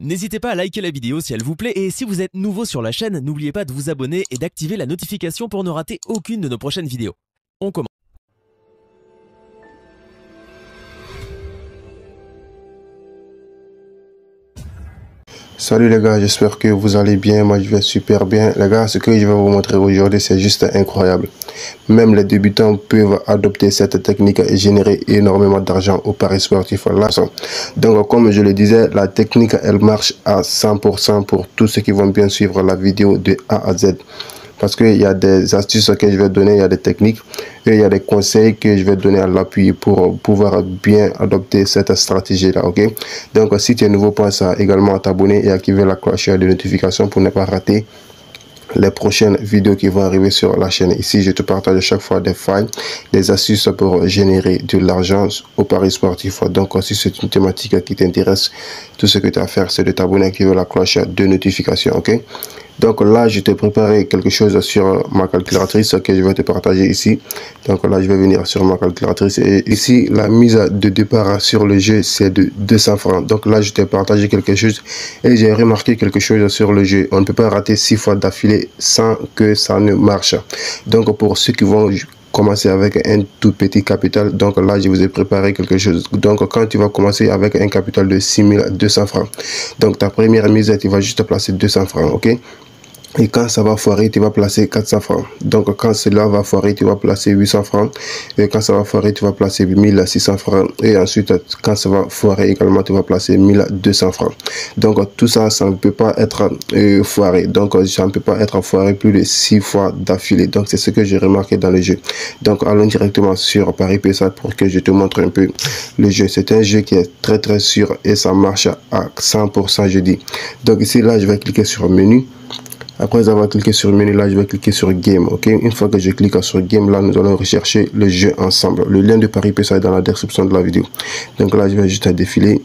N'hésitez pas à liker la vidéo si elle vous plaît et si vous êtes nouveau sur la chaîne, n'oubliez pas de vous abonner et d'activer la notification pour ne rater aucune de nos prochaines vidéos. On commence. Salut les gars, j'espère que vous allez bien. Moi je vais super bien. Les gars, ce que je vais vous montrer aujourd'hui, c'est juste incroyable. Même les débutants peuvent adopter cette technique et générer énormément d'argent au paris sportif. Donc comme je le disais, la technique elle marche à 100% pour tous ceux qui vont bien suivre la vidéo de A à Z. Parce qu'il y a des astuces que je vais donner, il y a des techniques et il y a des conseils que je vais donner à l'appui pour pouvoir bien adopter cette stratégie-là, ok? Donc, si tu es nouveau, pense à également t'abonner et activer la cloche de notification pour ne pas rater les prochaines vidéos qui vont arriver sur la chaîne. Ici, je te partage à chaque fois des failles, des astuces pour générer de l'argent au paris sportif. Donc, si c'est une thématique qui t'intéresse, tout ce que tu as à faire, c'est de t'abonner et activer la cloche de notification, ok? Donc là, je t'ai préparé quelque chose sur ma calculatrice que je vais te partager ici. Donc là, je vais venir sur ma calculatrice. Et ici, la mise de départ sur le jeu, c'est de 200 francs. Donc là, je t'ai partagé quelque chose et j'ai remarqué quelque chose sur le jeu. On ne peut pas rater 6 fois d'affilée sans que ça ne marche. Donc pour ceux qui vont commencer avec un tout petit capital, donc là je vous ai préparé quelque chose. Donc quand tu vas commencer avec un capital de 6200 francs, donc ta première mise tu vas juste placer 200 francs, ok? Et quand ça va foirer, tu vas placer 400 francs. Donc quand cela va foirer, tu vas placer 800 francs. Et quand ça va foirer, tu vas placer 1600 francs. Et ensuite, quand ça va foirer également, tu vas placer 1200 francs. Donc tout ça, ça ne peut pas être foiré. Donc ça ne peut pas être foiré plus de 6 fois d'affilée. Donc c'est ce que j'ai remarqué dans le jeu. Donc allons directement sur Paris PSA pour que je te montre un peu le jeu. C'est un jeu qui est très sûr et ça marche à 100%, je dis. Donc ici, là, je vais cliquer sur menu. Après avoir cliqué sur le menu, là, je vais cliquer sur Game, ok? Une fois que je clique sur Game, là, nous allons rechercher le jeu ensemble. Le lien de Paris PSA est dans la description de la vidéo. Donc là, je vais juste défiler.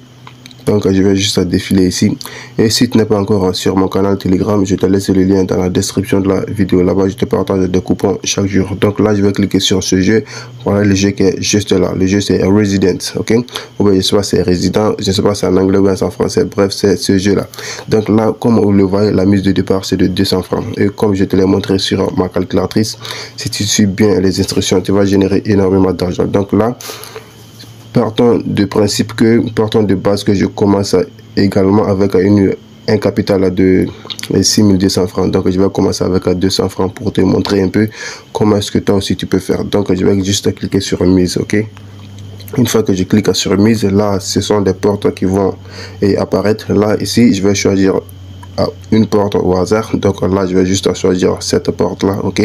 Donc je vais juste défiler ici. Et si tu n'es pas encore sur mon canal Telegram, je te laisse le lien dans la description de la vidéo. Là-bas, je te partage des coupons chaque jour. Donc là, je vais cliquer sur ce jeu. Voilà le jeu qui est juste là. Le jeu, c'est Resident, ok? Ou bien, je sais pas, c'est Résident. Je ne sais pas, c'est en anglais ou en français. Bref, c'est ce jeu-là. Donc là, comme vous le voyez, la mise de départ, c'est de 200 francs. Et comme je te l'ai montré sur ma calculatrice, si tu suis bien les instructions, tu vas générer énormément d'argent. Donc là, partons de base que je commence également avec un capital de 6200 francs. Donc je vais commencer avec 200 francs pour te montrer un peu comment est-ce que toi aussi tu peux faire. Donc je vais juste cliquer sur mise, ok? Une fois que je clique sur mise, là ce sont des portes qui vont apparaître. Là ici je vais choisir une porte au hasard. Donc là je vais juste choisir cette porte là, ok?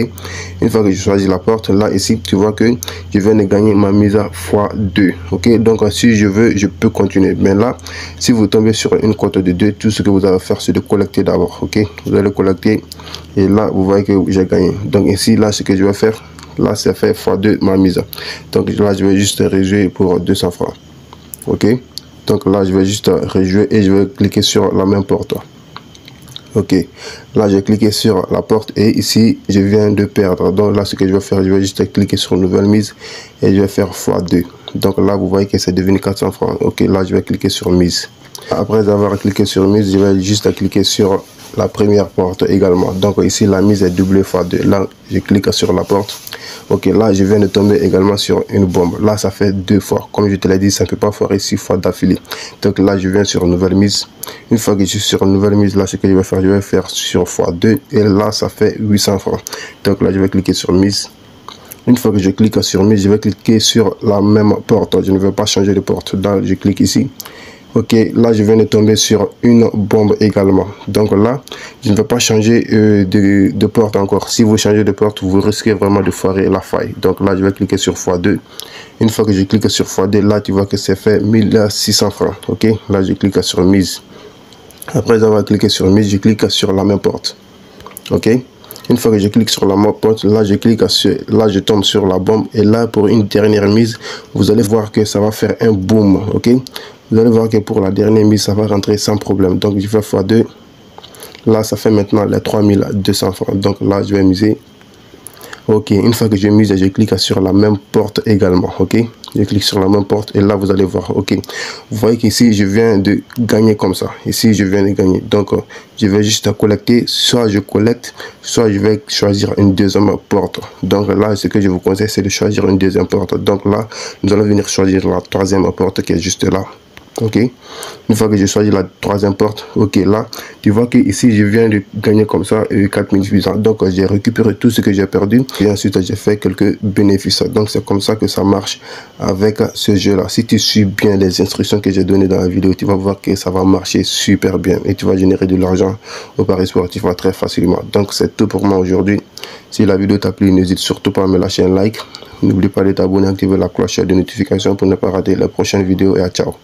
Une fois que je choisis la porte, là ici tu vois que je viens de gagner ma mise à x2, ok? Donc si je veux, je peux continuer. Mais là, si vous tombez sur une cote de 2, tout ce que vous allez faire, c'est de collecter d'abord, ok? Vous allez collecter et là vous voyez que j'ai gagné. Donc ici, là, ce que je vais faire, là c'est fait x2 ma mise. Donc là je vais juste rejouer pour 200 francs, ok? Donc là je vais juste rejouer et je vais cliquer sur la même porte. Ok, là j'ai cliqué sur la porte et ici je viens de perdre. Donc là ce que je vais faire, je vais juste cliquer sur nouvelle mise et je vais faire x2. Donc là vous voyez que c'est devenu 400 francs. Ok, là je vais cliquer sur mise. Après avoir cliqué sur mise, je vais juste cliquer sur la première porte également. Donc ici la mise est doublée x2. Là je clique sur la porte. Ok, là je viens de tomber également sur une bombe. Là ça fait 2 fois. Comme je te l'ai dit, ça ne peut pas foirer 6 fois d'affilée. Donc là je viens sur nouvelle mise. Une fois que je suis sur nouvelle mise, là ce que je vais faire sur x2 et là ça fait 800 francs. Donc là je vais cliquer sur mise. Une fois que je clique sur mise, je vais cliquer sur la même porte. Je ne veux pas changer de porte. Là je clique ici. Ok, là je viens de tomber sur une bombe également. Donc là, je ne vais pas changer de porte encore. Si vous changez de porte, vous risquez vraiment de foirer la faille. Donc là, je vais cliquer sur x2. Une fois que je clique sur x2, là tu vois que c'est fait 1600 francs. Ok, là je clique sur mise. Après avoir cliqué sur mise, je clique sur la même porte. Ok. Une fois que je clique sur la porte, là je tombe sur la bombe et là pour une dernière mise, vous allez voir que ça va faire un boom, ok? Vous allez voir que pour la dernière mise, ça va rentrer sans problème. Donc je fais x2. Là ça fait maintenant les 3200 francs. Donc là je vais miser Ok, une fois que j'ai mis, je clique sur la même porte également. Ok, je clique sur la même porte et là vous allez voir. Ok, vous voyez qu'ici je viens de gagner comme ça. Ici je viens de gagner. Donc je vais juste collecter. Soit je collecte, soit je vais choisir une deuxième porte. Donc là, ce que je vous conseille, c'est de choisir une deuxième porte. Donc là, nous allons venir choisir la troisième porte qui est juste là. Ok, une fois que j'ai choisi la troisième porte, ok, là tu vois que ici je viens de gagner comme ça 4800. Donc j'ai récupéré tout ce que j'ai perdu et ensuite j'ai fait quelques bénéfices. Donc c'est comme ça que ça marche avec ce jeu là. Si tu suis bien les instructions que j'ai données dans la vidéo, tu vas voir que ça va marcher super bien et tu vas générer de l'argent au paris sportif très facilement. Donc c'est tout pour moi aujourd'hui. Si la vidéo t'a plu, n'hésite surtout pas à me lâcher un like. N'oublie pas de t'abonner, activer la cloche de notification pour ne pas rater la prochaine vidéo et à ciao.